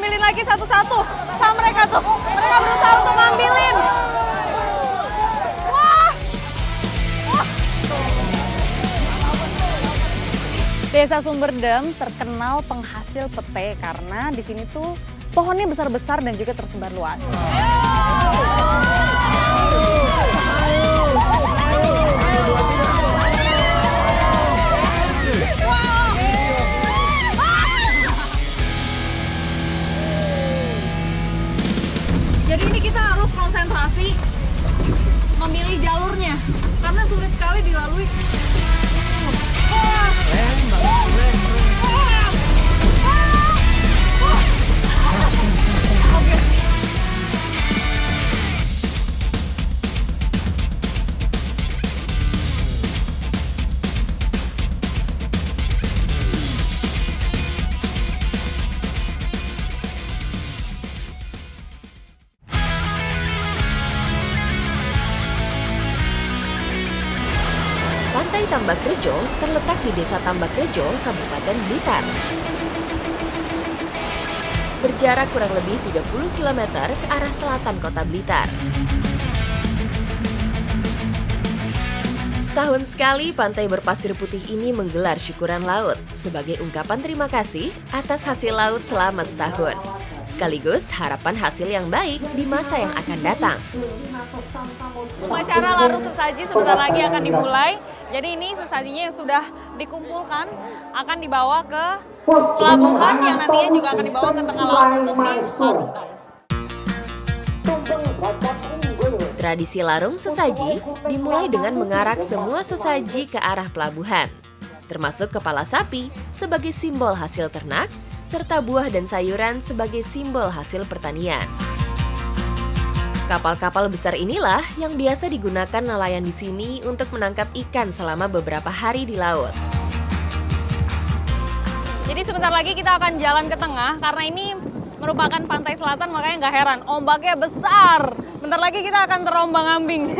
diambilin lagi satu-satu sama mereka tuh. Mereka berusaha untuk ngambilin. Wah. Wah. Desa Sumberdem terkenal penghasil pete karena di sini tuh pohonnya besar-besar dan juga tersebar luas. Jadi ini kita harus konsentrasi memilih jalurnya karena sulit sekali dilalui. Oke. Pantai Tambak Rejo terletak di Desa Tambak Rejo, Kabupaten Blitar. Berjarak kurang lebih 30 km ke arah selatan kota Blitar. Setahun sekali pantai berpasir putih ini menggelar syukuran laut sebagai ungkapan terima kasih atas hasil laut selama setahun. Sekaligus harapan hasil yang baik di masa yang akan datang. Upacara larung sesaji sebentar lagi akan dimulai. Jadi ini sesajinya yang sudah dikumpulkan akan dibawa ke pelabuhan yang nantinya juga akan dibawa ke tengah laut untuk dilarungkan. Tradisi larung sesaji dimulai dengan mengarak semua sesaji ke arah pelabuhan, termasuk kepala sapi sebagai simbol hasil ternak, serta buah dan sayuran sebagai simbol hasil pertanian. Kapal-kapal besar inilah yang biasa digunakan nelayan di sini untuk menangkap ikan selama beberapa hari di laut. Jadi sebentar lagi kita akan jalan ke tengah karena ini merupakan pantai selatan, makanya nggak heran ombaknya besar. Bentar lagi kita akan terombang-ambing.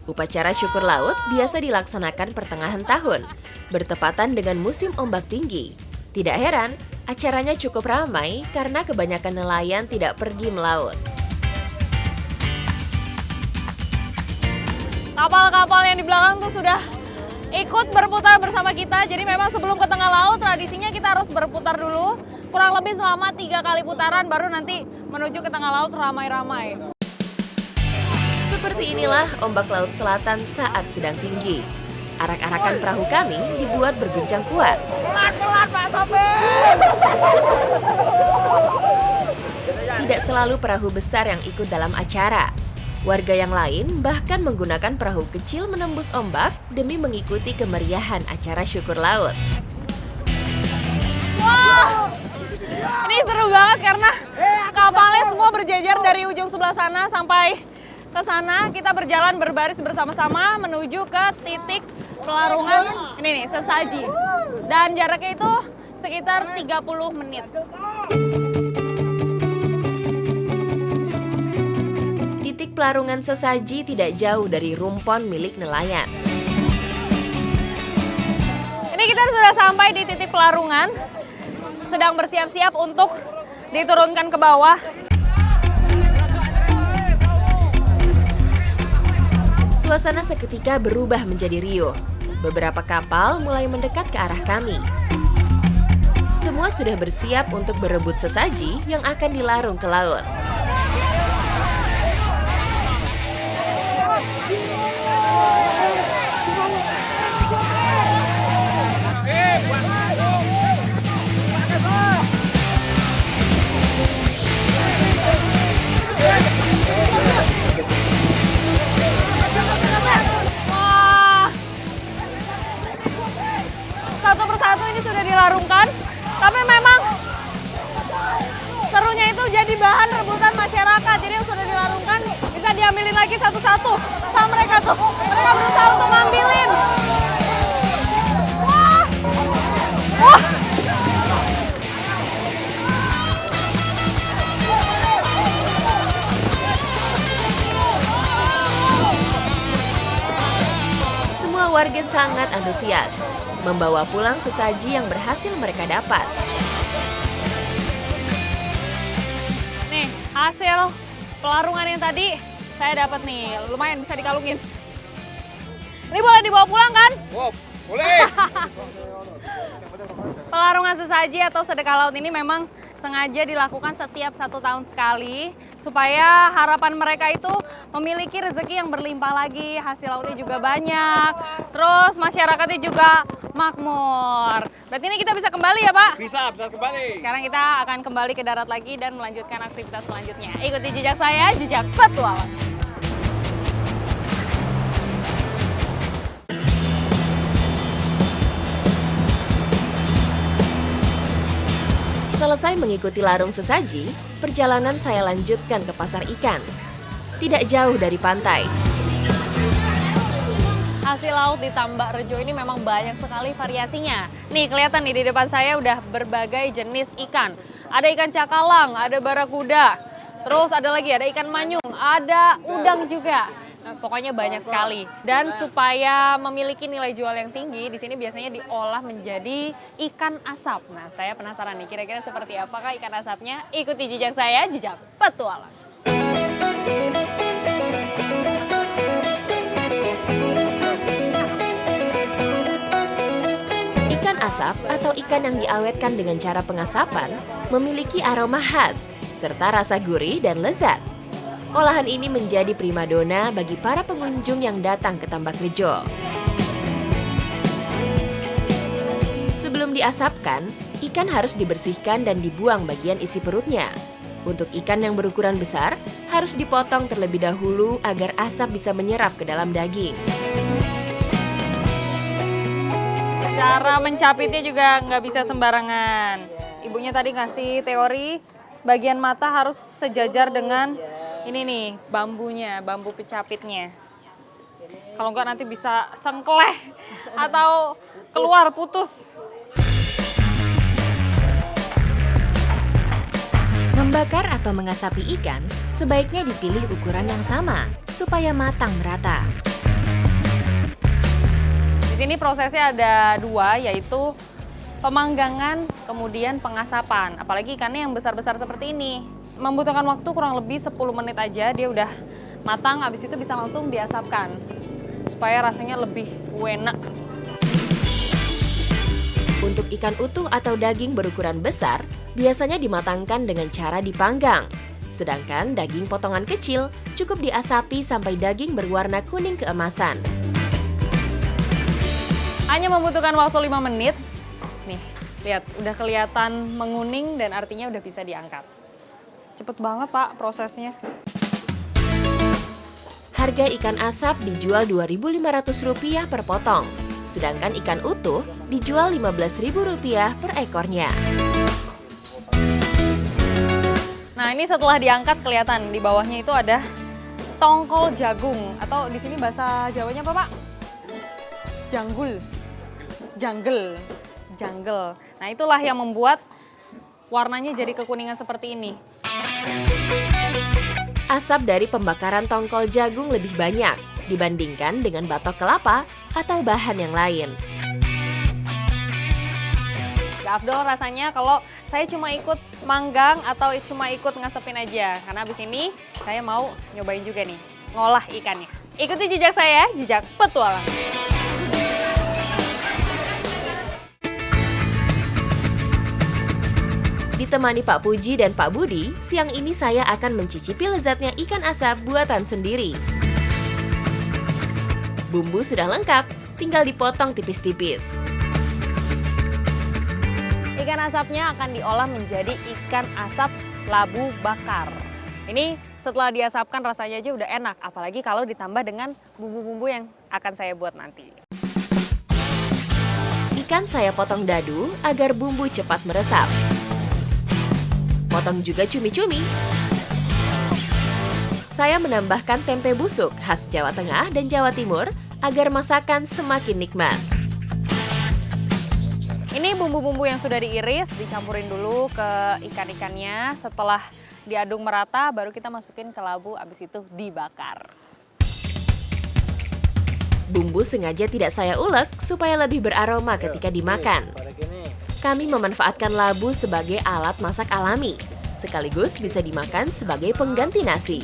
Upacara syukur laut biasa dilaksanakan pertengahan tahun, bertepatan dengan musim ombak tinggi. Tidak heran, acaranya cukup ramai karena kebanyakan nelayan tidak pergi melaut. Kapal-kapal yang di belakang tuh sudah ikut berputar bersama kita. Jadi memang sebelum ke tengah laut tradisinya kita harus berputar dulu. Kurang lebih selama 3 kali putaran baru nanti menuju ke tengah laut ramai-ramai. Seperti inilah ombak laut selatan saat sedang tinggi. Arak-arakan perahu kami dibuat berguncang kuat. Pelan-pelan Pak Sopir! Tidak selalu perahu besar yang ikut dalam acara. Warga yang lain bahkan menggunakan perahu kecil menembus ombak demi mengikuti kemeriahan acara syukur laut. Wah! Ini seru banget karena kapalnya semua berjejer dari ujung sebelah sana sampai ke sana. Kita berjalan berbaris bersama-sama menuju ke titik pelarungan ini nih, sesaji. Dan jaraknya itu sekitar 30 menit. Titik pelarungan sesaji tidak jauh dari rumpon milik nelayan. Ini kita sudah sampai di titik pelarungan. Sedang bersiap-siap untuk diturunkan ke bawah. Suasana seketika berubah menjadi riuh. Beberapa kapal mulai mendekat ke arah kami. Semua sudah bersiap untuk berebut sesaji yang akan dilarung ke laut. Satu persatu ini sudah dilarungkan, tapi memang serunya itu jadi bahan rebutan masyarakat. Jadi yang sudah dilarungkan bisa diambilin lagi satu-satu sama mereka tuh. Mereka berusaha untuk ngambilin. Wah! Wah! Semua warga sangat antusias. membawa pulang sesaji yang berhasil mereka dapat. Nih, hasil pelarungan yang tadi saya dapat nih, lumayan bisa dikalungin. Ini boleh dibawa pulang kan? Wow, boleh. Pelarungan sesaji atau sedekah laut ini memang sengaja dilakukan setiap 1 tahun sekali supaya harapan mereka itu memiliki rezeki yang berlimpah lagi, hasil lautnya juga banyak, terus masyarakatnya juga makmur. Berarti ini kita bisa kembali ya Pak? Bisa kembali. Sekarang kita akan kembali ke darat lagi dan melanjutkan aktivitas selanjutnya. Ikuti jejak saya, jejak petualang. Selesai mengikuti larung sesaji, perjalanan saya lanjutkan ke pasar ikan. Tidak jauh dari pantai. Hasil laut di Tambak Rejo ini memang banyak sekali variasinya. Nih kelihatan nih di depan saya udah berbagai jenis ikan. Ada ikan cakalang, ada barakuda, terus ada lagi ada ikan manyung, ada udang juga. Nah, pokoknya banyak sekali. Dan supaya memiliki nilai jual yang tinggi, di sini biasanya diolah menjadi ikan asap. Nah, saya penasaran nih, kira-kira seperti apakah ikan asapnya? Ikuti jejak saya, jejak petualang. Ikan asap atau ikan yang diawetkan dengan cara pengasapan memiliki aroma khas serta rasa gurih dan lezat. Olahan ini menjadi primadona bagi para pengunjung yang datang ke Tambak Rejo. Sebelum diasapkan, ikan harus dibersihkan dan dibuang bagian isi perutnya. Untuk ikan yang berukuran besar, harus dipotong terlebih dahulu agar asap bisa menyerap ke dalam daging. Cara mencapitnya juga nggak bisa sembarangan. Ibunya tadi ngasih teori, bagian mata harus sejajar dengan ini nih, bambunya, bambu pecapitnya. Kalau enggak nanti bisa sengkleh atau keluar putus. Membakar atau mengasapi ikan sebaiknya dipilih ukuran yang sama supaya matang merata. Di sini prosesnya ada 2, yaitu pemanggangan kemudian pengasapan. Apalagi ikannya yang besar-besar seperti ini. Membutuhkan waktu kurang lebih 10 menit aja, dia udah matang, habis itu bisa langsung diasapkan. Supaya rasanya lebih enak. Untuk ikan utuh atau daging berukuran besar, biasanya dimatangkan dengan cara dipanggang. Sedangkan daging potongan kecil cukup diasapi sampai daging berwarna kuning keemasan. Hanya membutuhkan waktu 5 menit. Nih, lihat udah kelihatan menguning dan artinya udah bisa diangkat. Cepet banget Pak prosesnya. Harga ikan asap dijual Rp2.500 per potong, sedangkan ikan utuh dijual Rp15.000 per ekornya. Nah ini setelah diangkat kelihatan di bawahnya itu ada tongkol jagung atau di sini bahasa Jawanya apa Pak? Janggul, janggel. Nah itulah yang membuat warnanya jadi kekuningan seperti ini. Asap dari pembakaran tongkol jagung lebih banyak dibandingkan dengan batok kelapa atau bahan yang lain. Gak afdol rasanya kalau saya cuma ikut manggang atau cuma ikut ngasepin aja. Karena abis ini saya mau nyobain juga nih, ngolah ikannya. Ikuti jejak saya, jejak petualang. Ditemani Pak Puji dan Pak Budi, siang ini saya akan mencicipi lezatnya ikan asap buatan sendiri. Bumbu sudah lengkap, tinggal dipotong tipis-tipis. Ikan asapnya akan diolah menjadi ikan asap labu bakar. Ini setelah diasapkan rasanya aja udah enak, apalagi kalau ditambah dengan bumbu-bumbu yang akan saya buat nanti. Ikan saya potong dadu agar bumbu cepat meresap. Potong juga cumi-cumi. Saya menambahkan tempe busuk khas Jawa Tengah dan Jawa Timur agar masakan semakin nikmat. Ini bumbu-bumbu yang sudah diiris, dicampurin dulu ke ikan-ikannya. Setelah diaduk merata, baru kita masukin ke labu, abis itu dibakar. Bumbu sengaja tidak saya ulek supaya lebih beraroma ketika dimakan. Kami memanfaatkan labu sebagai alat masak alami, sekaligus bisa dimakan sebagai pengganti nasi.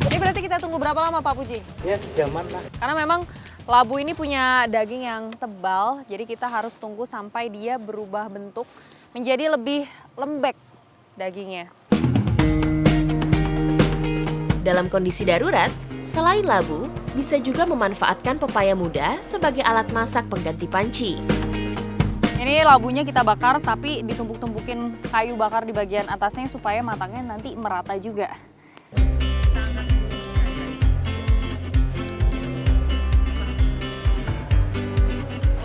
Ini berarti kita tunggu berapa lama Pak Puji? Ya sejaman lah. Karena memang labu ini punya daging yang tebal, jadi kita harus tunggu sampai dia berubah bentuk menjadi lebih lembek dagingnya. Dalam kondisi darurat, selain labu, bisa juga memanfaatkan pepaya muda sebagai alat masak pengganti panci. Ini labunya kita bakar tapi ditumpuk-tumpukin kayu bakar di bagian atasnya supaya matangnya nanti merata juga.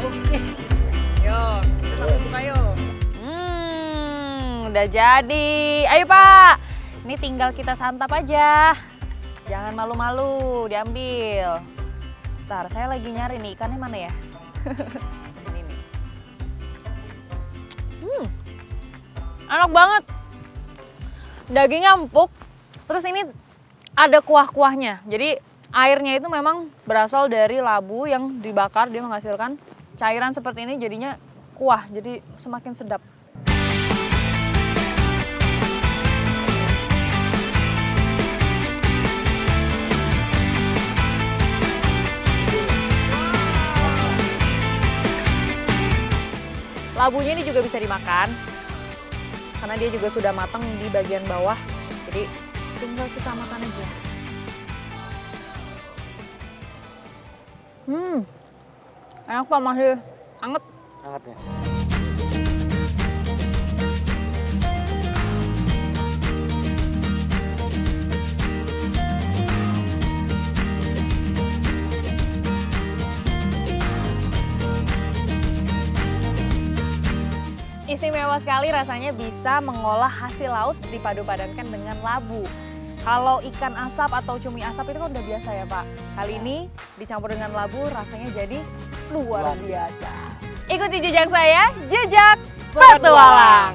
Oke, yuk kita buka yuk. Udah jadi. Ayo Pak, ini tinggal kita santap aja. Jangan malu-malu, diambil. Bentar, saya lagi nyari nih, ikannya mana ya? Ini nih. Enak banget. Dagingnya empuk, terus ini ada kuah-kuahnya. Jadi airnya itu memang berasal dari labu yang dibakar, dia menghasilkan cairan seperti ini jadinya kuah, jadi semakin sedap. Labunya ini juga bisa dimakan, karena dia juga sudah matang di bagian bawah, jadi tinggal kita makan aja. Enak Pak, masih anget. Hangat ya. Istimewa sekali rasanya bisa mengolah hasil laut dipadu-padankan dengan labu. Kalau ikan asap atau cumi asap itu kan udah biasa ya Pak. Kali ini dicampur dengan labu rasanya jadi luar biasa. Ikuti jejak saya, Jejak Petualang.